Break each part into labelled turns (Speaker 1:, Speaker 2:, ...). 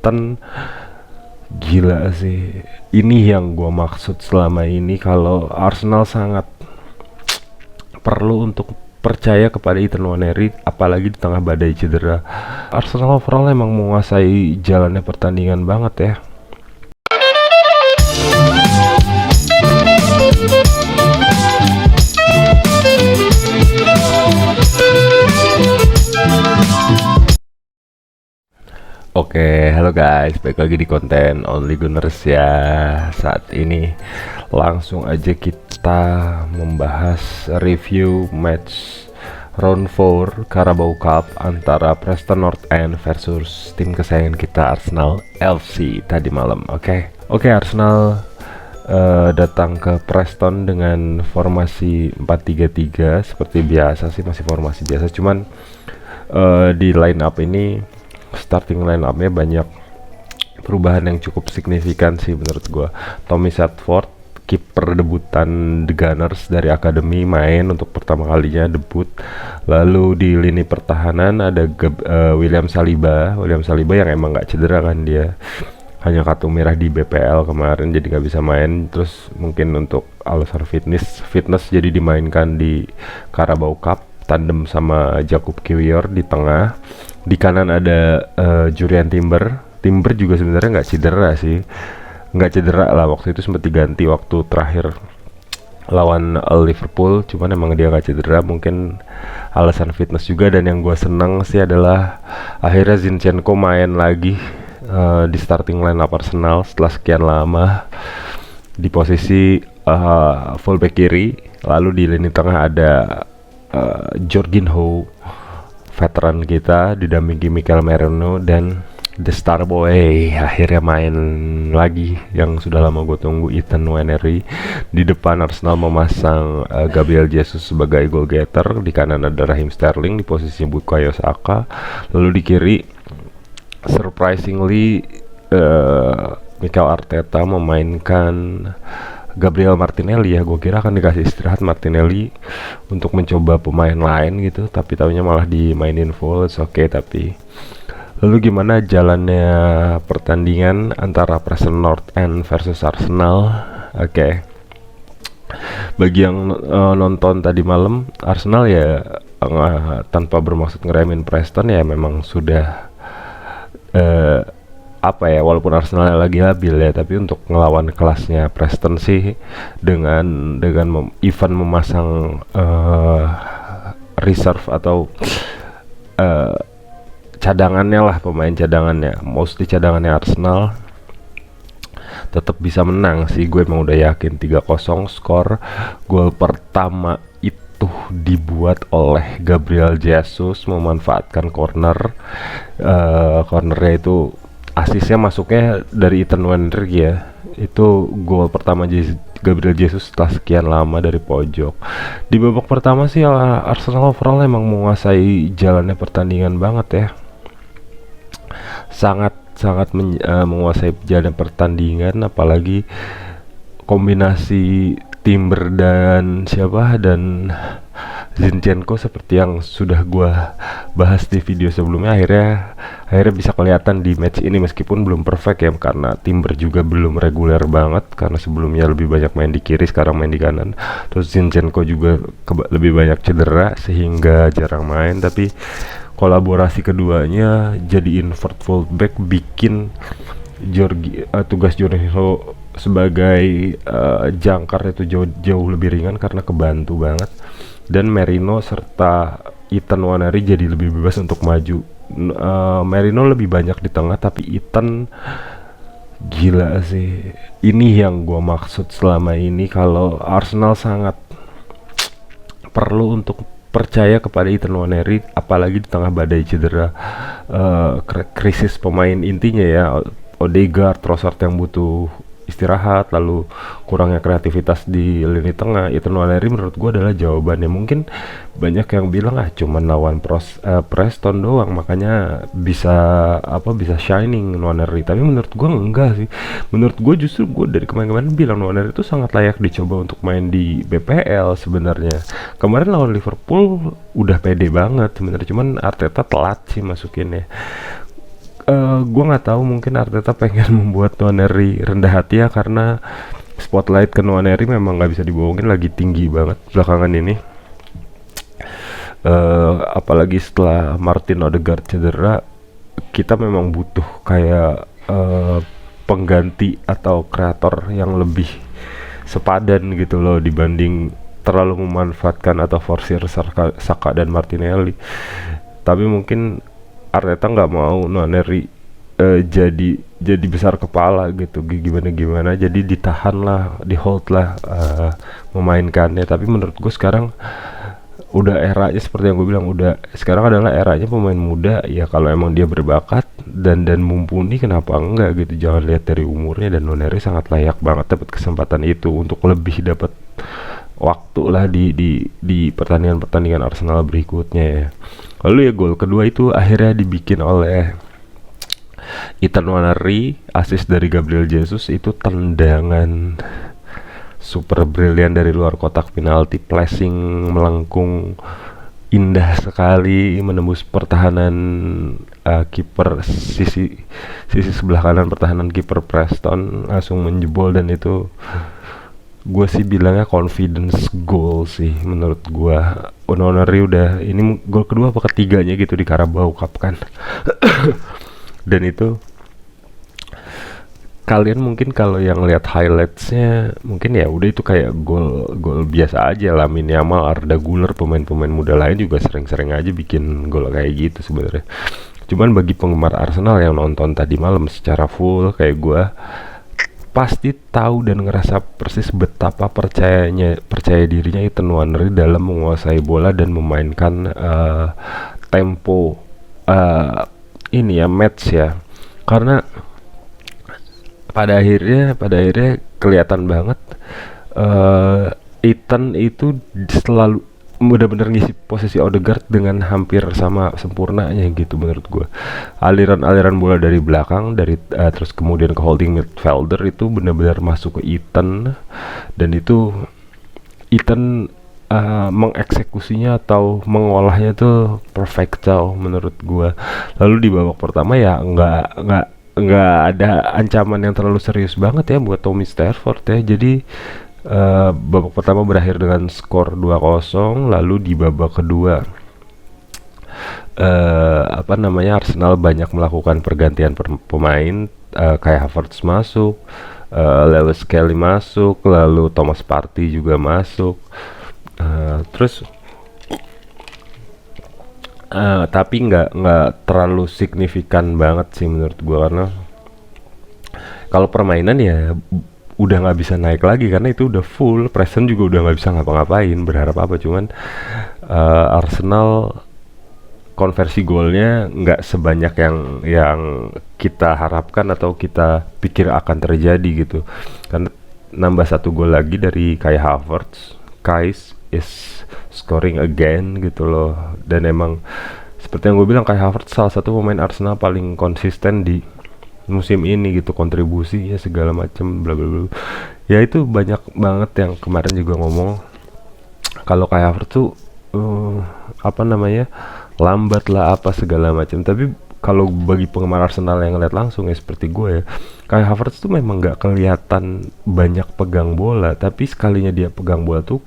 Speaker 1: Iten. Gila sih, ini yang gua maksud selama ini, kalau Arsenal sangat perlu untuk percaya kepada Ethan Nwaneri, apalagi di tengah badai cedera. Arsenal overall emang menguasai jalannya pertandingan banget ya. Oke, halo guys, balik lagi di konten Only Gunners ya. Saat ini langsung aja kita membahas review match round 4 Carabao Cup antara Preston North End versus tim kesayangan kita Arsenal FC tadi malam. Oke, Arsenal datang ke Preston dengan formasi 4-3-3 seperti biasa sih, masih formasi biasa, cuman di line up ini, starting line up-nya banyak perubahan yang cukup signifikan sih menurut gua. Tommy Sadford, kiper debutan The Gunners dari akademi, main untuk pertama kalinya debut. Lalu di lini pertahanan ada William Saliba yang emang nggak cedera kan, dia hanya kartu merah di BPL kemarin jadi nggak bisa main. Terus mungkin untuk alasan fitness jadi dimainkan di Carabao Cup tandem sama Jakub Kiwior di tengah. Di kanan ada Jurriën Timber juga sebenarnya nggak cedera lah, waktu itu sempat diganti waktu terakhir lawan Liverpool, cuman emang dia nggak cedera, mungkin alasan fitness juga. Dan yang gue senang sih adalah akhirnya Zinchenko main lagi di starting line up Arsenal setelah sekian lama di posisi fullback kiri. Lalu di lini tengah ada Jorginho, veteran kita, didampingi Mikel Merino, dan The Star Boy akhirnya main lagi yang sudah lama gue tunggu, Ethan Nwaneri. Di depan Arsenal memasang Gabriel Jesus sebagai goal getter, di kanan ada Raheem Sterling di posisi Bukayo Saka. Lalu di kiri surprisingly Mikel Arteta memainkan Gabriel Martinelli ya. Gue kira akan dikasih istirahat Martinelli untuk mencoba pemain lain gitu, tapi taunya malah dimainin full. Oke, tapi lalu gimana jalannya pertandingan antara Preston North End versus Arsenal? Oke, bagi yang nonton tadi malam, Arsenal ya tanpa bermaksud ngeremin Preston ya, memang sudah walaupun Arsenal lagi labil ya, tapi untuk ngelawan kelasnya Preston sih dengan even memasang reserve atau cadangannya lah, pemain cadangannya, mostly cadangannya Arsenal, tetap bisa menang sih. Gue emang udah yakin 3-0 skor. Gol pertama itu dibuat oleh Gabriel Jesus memanfaatkan cornernya itu. Asisnya masuknya dari Ethan Nwaneri ya. Itu gol pertama Gabriel Jesus setelah sekian lama dari pojok. Di babak pertama sih Arsenal overall emang menguasai jalannya pertandingan banget ya. Sangat menguasai jalannya pertandingan, apalagi kombinasi Timber dan Zinchenko seperti yang sudah gua bahas di video sebelumnya, akhirnya bisa kelihatan di match ini, meskipun belum perfect ya, karena Timber juga belum reguler banget, karena sebelumnya lebih banyak main di kiri, sekarang main di kanan. Terus Zinchenko juga lebih banyak cedera sehingga jarang main, tapi kolaborasi keduanya jadi invert fullback bikin tugas Jorginho sebagai jangkar itu jauh lebih ringan karena kebantu banget. Dan Merino serta Ethan Nwaneri jadi lebih bebas untuk maju. Merino lebih banyak di tengah, tapi Ethan, gila sih, ini yang gua maksud selama ini, kalau Arsenal sangat perlu untuk percaya kepada Ethan Nwaneri, apalagi di tengah badai cedera, krisis pemain intinya ya, Odegaard, Trossard yang butuh istirahat, lalu kurangnya kreativitas di lini tengah. Ethan Nwaneri menurut gue adalah jawabannya. Mungkin banyak yang bilang cuman lawan Preston doang makanya bisa shining Nwaneri, tapi menurut gue enggak sih. Menurut gue justru, gue dari kemarin bilang Nwaneri itu sangat layak dicoba untuk main di BPL sebenarnya. Kemarin lawan Liverpool udah pede banget sebenarnya, cuman Arteta telat sih masukinnya. Gue nggak tahu, mungkin Arteta pengen membuat Nwaneri rendah hati ya, karena spotlight ke Nwaneri memang nggak bisa dibohongin lagi tinggi banget belakangan ini. Apalagi setelah Martin Odegaard cedera, kita memang butuh kayak pengganti atau kreator yang lebih sepadan gitu loh, dibanding terlalu memanfaatkan atau forsir Saka dan Martinelli. Tapi mungkin Arteta nggak mau Nwaneri jadi besar kepala gitu, gimana jadi ditahan lah, di hold lah memainkannya. Tapi menurut gue sekarang udah eranya, seperti yang gue bilang, udah sekarang adalah eranya pemain muda ya. Kalau emang dia berbakat dan mumpuni, kenapa enggak gitu. Jangan lihat dari umurnya, dan Nwaneri sangat layak banget dapat kesempatan itu untuk lebih dapat waktu lah di pertandingan Arsenal berikutnya ya. Lalu ya gol kedua itu akhirnya dibikin oleh Ethan Nwaneri, assist dari Gabriel Jesus. Itu tendangan super brilian dari luar kotak penalti, flashing melengkung indah sekali, menembus pertahanan kiper sisi sebelah kanan pertahanan kiper Preston, langsung menjebol. Dan itu gue sih bilangnya confidence goal sih menurut gue. Nwaneri udah, ini gol kedua apa ketiganya gitu di Carabao Cup kan. Dan itu kalian mungkin kalau yang lihat highlightsnya mungkin ya udah itu kayak gol biasa aja. Lamine Yamal, Arda Güler, pemain-pemain muda lain juga sering-sering aja bikin gol kayak gitu sebenarnya. Cuman bagi penggemar Arsenal yang nonton tadi malam secara full kayak gue, pasti tahu dan ngerasa persis betapa percaya dirinya Ethan Nwaneri dalam menguasai bola dan memainkan tempo ini ya, match ya. Karena pada akhirnya kelihatan banget Ethan itu selalu benar-benar ngisi posisi Odegaard dengan hampir sama sempurnanya gitu menurut gue. Aliran bola dari belakang, terus kemudian ke holding midfielder itu benar-benar masuk ke Ethan, dan itu Ethan mengeksekusinya atau mengolahnya tuh perfecto menurut gue. Lalu di babak pertama ya nggak ada ancaman yang terlalu serius banget ya buat Tommy Stafford ya. Jadi babak pertama berakhir dengan skor 2-0. Lalu di babak kedua Arsenal banyak melakukan pergantian pemain, kayak Havertz masuk, Lewis Kelly masuk, lalu Thomas Partey juga masuk. Tapi nggak terlalu signifikan banget sih menurut gue, karena kalau permainan ya udah nggak bisa naik lagi karena itu udah full. Preston juga udah nggak bisa ngapa-ngapain, berharap apa. Cuman Arsenal konversi golnya nggak sebanyak yang kita harapkan atau kita pikir akan terjadi gitu. Karena nambah 1 gol lagi dari Kai Havertz, Kais is scoring again gitu loh. Dan emang seperti yang gue bilang, Kai Havertz salah satu pemain Arsenal paling konsisten di musim ini gitu, kontribusi ya segala macam bla bla bla. Ya itu banyak banget yang kemarin juga ngomong kalau Kai Havertz tuh lambat lah apa segala macam. Tapi kalau bagi penggemar Arsenal yang ngeliat langsung ya seperti gue ya, Kai Havertz tuh memang nggak kelihatan banyak pegang bola, tapi sekalinya dia pegang bola tuh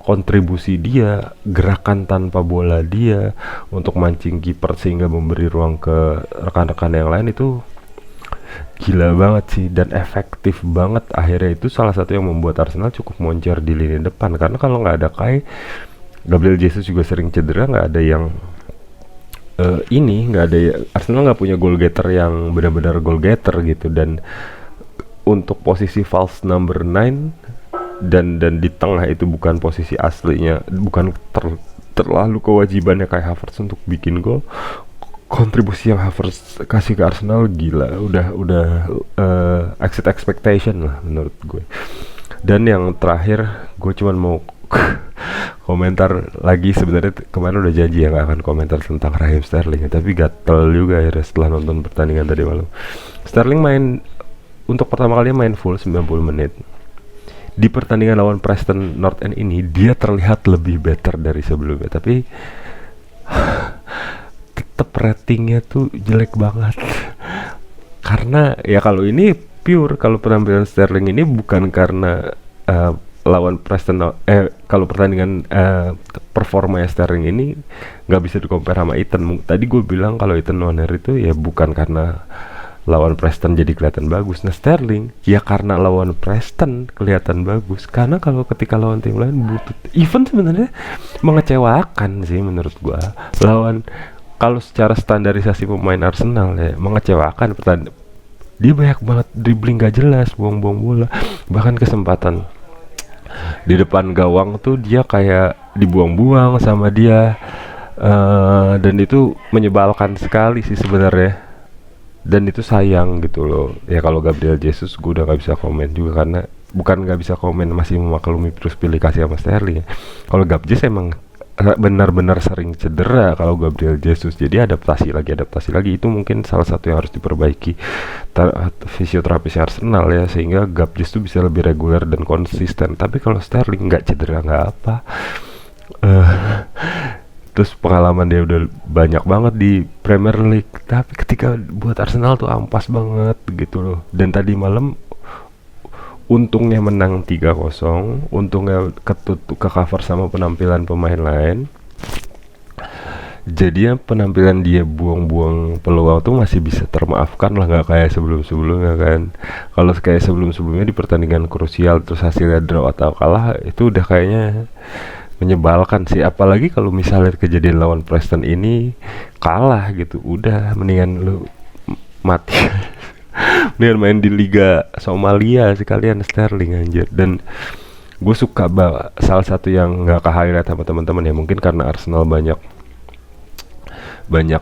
Speaker 1: kontribusi dia, gerakan tanpa bola dia untuk mancing kiper sehingga memberi ruang ke rekan-rekan yang lain itu gila banget sih, dan efektif banget. Akhirnya itu salah satu yang membuat Arsenal cukup moncer di lini depan, karena kalau nggak ada Kai, Gabriel Jesus juga sering cedera, nggak ada yang Arsenal nggak punya goal getter yang benar-benar goal getter gitu. Dan untuk posisi false number 9 dan di tengah itu bukan posisi aslinya, bukan terlalu kewajibannya kayak Havertz untuk bikin gol. Kontribusi yang Havertz kasih ke Arsenal gila, udah exceed expectation lah menurut gue. Dan yang terakhir, gue cuman mau komentar lagi. Sebenarnya kemarin udah janji ya nggak akan komentar tentang Raheem Sterling, tapi gatel juga akhirnya setelah nonton pertandingan tadi malam. Sterling untuk pertama kalinya main full 90 menit. Di pertandingan lawan Preston North End ini dia terlihat lebih better dari sebelumnya, tapi tetap ratingnya tuh jelek banget. Karena ya kalau ini pure, kalau penampilan Sterling ini bukan karena eh, lawan Preston, kalau pertandingan performa Sterling ini nggak bisa di-compare sama Ethan. Tadi gue bilang kalau Ethan Warner itu ya bukan karena lawan Preston jadi kelihatan bagus. Nah Sterling ya karena lawan Preston kelihatan bagus, karena kalau ketika lawan tim lain butuh, even sebenarnya mengecewakan sih menurut gua lawan, kalau secara standarisasi pemain Arsenal ya mengecewakan. Dia banyak banget dribbling gak jelas, buang-buang bola, bahkan kesempatan di depan gawang tuh dia kayak dibuang-buang sama dia. Dan itu menyebalkan sekali sih sebenarnya, dan itu sayang gitu loh. Ya kalau Gabriel Jesus gue udah nggak bisa komen juga, karena bukan nggak bisa komen, masih memaklumi terus pilih kasih sama Sterling ya. Kalau Gabjes emang benar-benar sering cedera kalau Gabriel Jesus, jadi adaptasi lagi itu mungkin salah satu yang harus diperbaiki fisioterapis Arsenal ya, sehingga Gabjes tuh bisa lebih reguler dan konsisten. Tapi kalau Sterling nggak cedera nggak apa. Terus pengalaman dia udah banyak banget di Premier League, tapi ketika buat Arsenal tuh ampas banget gitu loh. Dan tadi malam untungnya menang 3-0, untungnya ke cover sama penampilan pemain lain. Jadinya penampilan dia buang-buang peluang tuh masih bisa termaafkan lah, nggak kayak sebelum-sebelumnya kan. Kalau kayak sebelum-sebelumnya di pertandingan krusial terus hasilnya draw atau kalah, itu udah kayaknya menyebalkan sih. Apalagi kalau misalnya kejadian lawan Preston ini kalah gitu, udah mendingan lu mati. Mendingan main di Liga Somalia sekalian Sterling anjir. Dan gue suka salah satu yang nggak ke highlight sama teman-teman ya, mungkin karena Arsenal banyak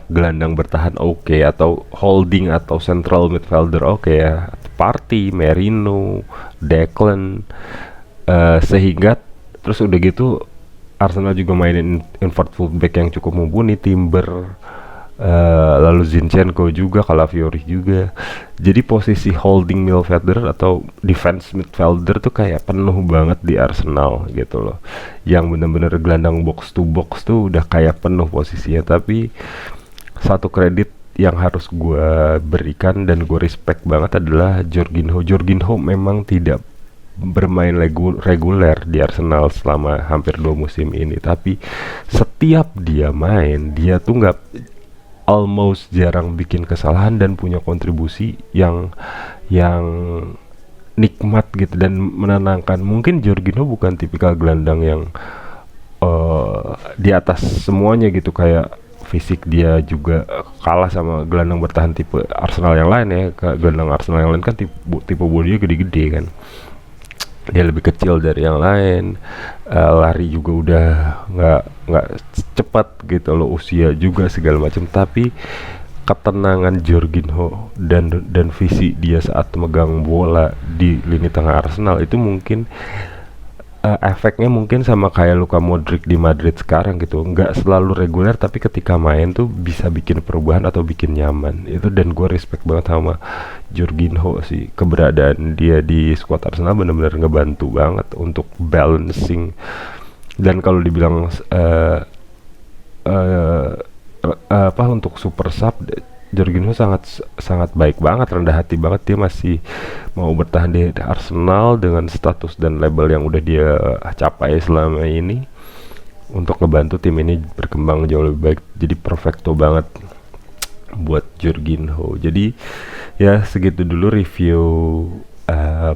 Speaker 1: gelandang bertahan oke, atau holding atau central midfielder oke ya, Partey, Merino, Declan, sehingga terus udah gitu Arsenal juga mainin invert fullback yang cukup mumpuni, Timber, lalu Zinchenko juga, Calafiori juga. Jadi posisi holding midfielder atau defense midfielder tuh kayak penuh banget di Arsenal gitu loh. Yang bener-bener gelandang box to box tuh udah kayak penuh posisinya. Tapi satu kredit yang harus gue berikan dan gue respect banget adalah Jorginho. Jorginho memang tidak bermain reguler di Arsenal selama hampir 2 musim ini, tapi setiap dia main dia tuh nggak, almost jarang bikin kesalahan dan punya kontribusi yang nikmat gitu dan menenangkan. Mungkin Jorginho bukan tipikal gelandang yang di atas semuanya gitu, kayak fisik dia juga kalah sama gelandang bertahan tipe Arsenal yang lain ya. Gelandang Arsenal yang lain kan tipe bodinya gede-gede kan, dia lebih kecil dari yang lain, lari juga udah nggak cepat gitu loh, usia juga segala macam. Tapi ketenangan Jorginho dan visi dia saat megang bola di lini tengah Arsenal itu mungkin efeknya mungkin sama kayak Luka Modric di Madrid sekarang gitu, nggak selalu reguler tapi ketika main tuh bisa bikin perubahan atau bikin nyaman itu. Dan gue respect banget sama Jorginho sih, keberadaan dia di squad Arsenal benar-benar ngebantu banget untuk balancing. Dan kalau dibilang untuk super sub, Jorginho sangat baik banget, rendah hati banget. Dia masih mau bertahan di Arsenal dengan status dan label yang udah dia capai selama ini untuk ngebantu tim ini berkembang jauh lebih baik. Jadi perfecto banget buat Jorginho. Jadi ya segitu dulu review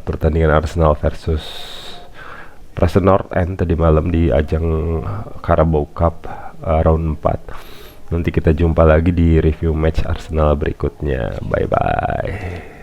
Speaker 1: pertandingan Arsenal versus Preston North End tadi malam di ajang Carabao Cup round 4. Nanti kita jumpa lagi di review match Arsenal berikutnya. Bye bye.